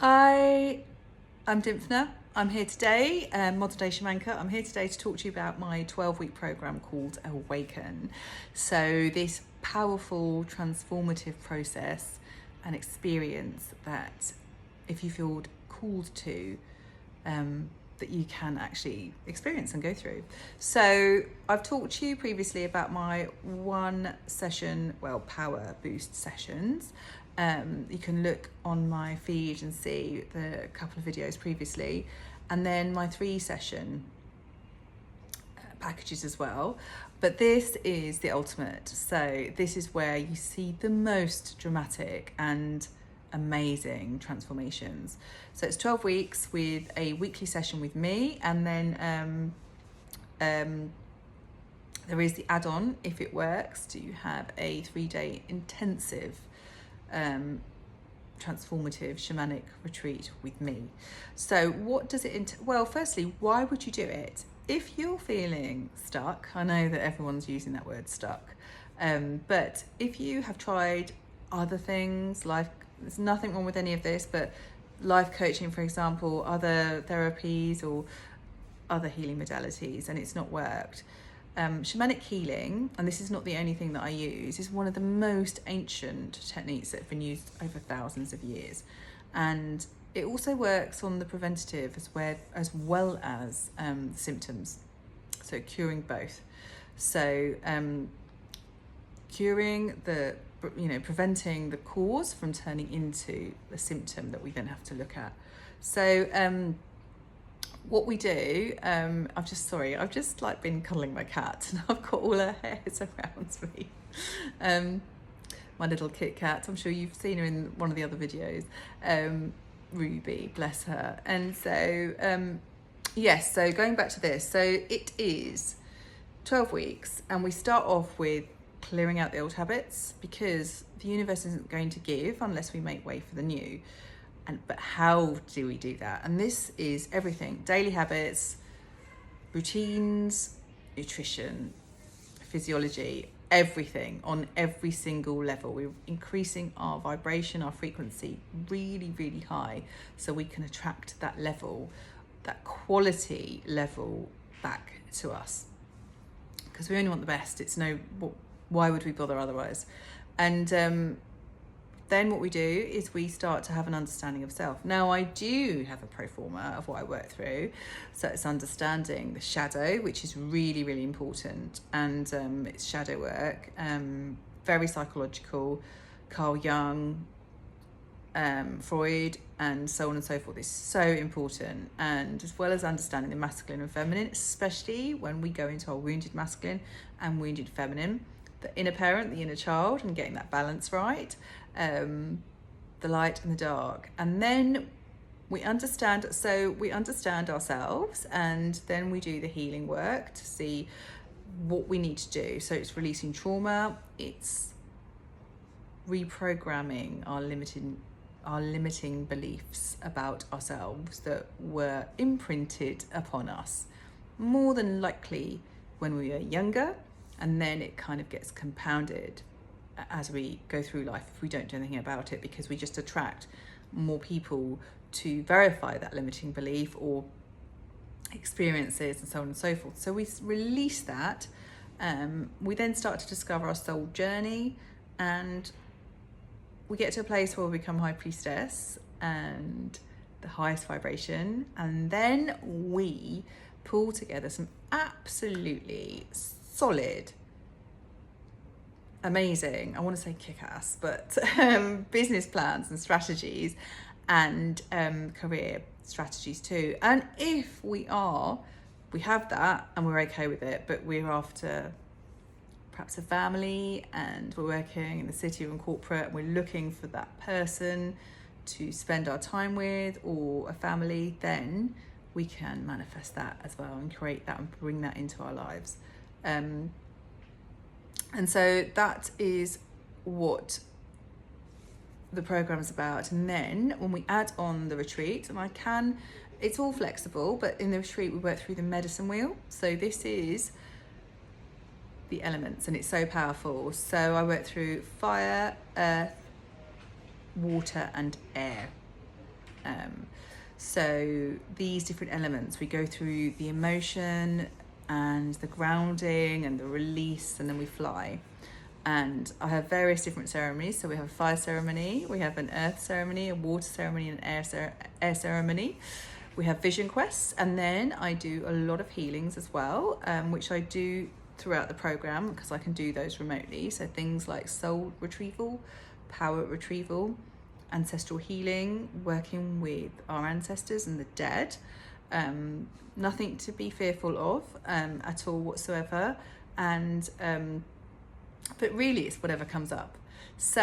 Hi, I'm Dymphna. I'm here today, modern day Shamanka. I'm here today to talk to you about my 12-week program called Awaken. So this powerful transformative process and experience that if you feel called to, that you can actually experience and go through. So I've talked to you previously about my one session, power boost sessions. You can look on my feed and see the couple of videos previously, and then my 3 session packages as well. But this is the ultimate. So this is where you see the most dramatic and amazing transformations. So it's 12 weeks with a weekly session with me, and then there is the add-on, if it works, to have a 3-day intensive transformative shamanic retreat with me. So what does it well, firstly, why would you do it? If you're feeling stuck, I know that everyone's using that word stuck, but if you have tried other things, there's nothing wrong with any of this, but life coaching, for example, other therapies or other healing modalities, and it's not worked. Shamanic healing, and this is not the only thing that I use, is one of the most ancient techniques that have been used over thousands of years. And it also works on the preventative as well as symptoms, so curing both. So preventing the cause from turning into a symptom that we then have to look at. So what we do, I've just been cuddling my cat and I've got all her hairs around me. My little Kit Kat, I'm sure you've seen her in one of the other videos. Ruby, bless her. And so, yes, so going back to this, so it is 12 weeks and we start off with clearing out the old habits, because the universe isn't going to give unless we make way for the new. But how do we do that? And this is everything: daily habits, routines, nutrition, physiology, everything on every single level. We're increasing our vibration, our frequency really, really high, so we can attract that level, that quality level back to us. Because we only want the best. Why would we bother otherwise? And then what we do is we start to have an understanding of self. Now, I do have a pro forma of what I work through. So it's understanding the shadow, which is really, really important. And it's shadow work, very psychological. Carl Jung, Freud, and so on and so forth is so important. And as well as understanding the masculine and feminine, especially when we go into our wounded masculine and wounded feminine, the inner parent, the inner child, and getting that balance right, the light and the dark. And then we understand ourselves, and then we do the healing work to see what we need to do. So it's releasing trauma, it's reprogramming our limiting beliefs about ourselves that were imprinted upon us, more than likely when we were younger. And then it kind of gets compounded as we go through life if we don't do anything about it, because we just attract more people to verify that limiting belief or experiences and so on and so forth. So we release that. We then start to discover our soul journey, and we get to a place where we become high priestess and the highest vibration. And then we pull together some absolutely solid, amazing, I want to say kick-ass, but business plans and strategies, and career strategies too. And if we have that and we're okay with it, but we're after perhaps a family and we're working in the city or in corporate and we're looking for that person to spend our time with, or a family, then we can manifest that as well and create that and bring that into our lives. And so that is what the program is about. And then when we add on the retreat, and it's all flexible, but in the retreat we work through the medicine wheel. So this is the elements, and it's so powerful. So I work through fire, earth, water and air. So these different elements, we go through the emotion and the grounding and the release, and then we fly. And I have various different ceremonies. So we have a fire ceremony, we have an earth ceremony, a water ceremony, and an air ceremony. We have vision quests, and then I do a lot of healings as well, which I do throughout the program because I can do those remotely. So things like soul retrieval, power retrieval, ancestral healing, working with our ancestors and the dead. Nothing to be fearful of at all whatsoever. And but really it's whatever comes up. So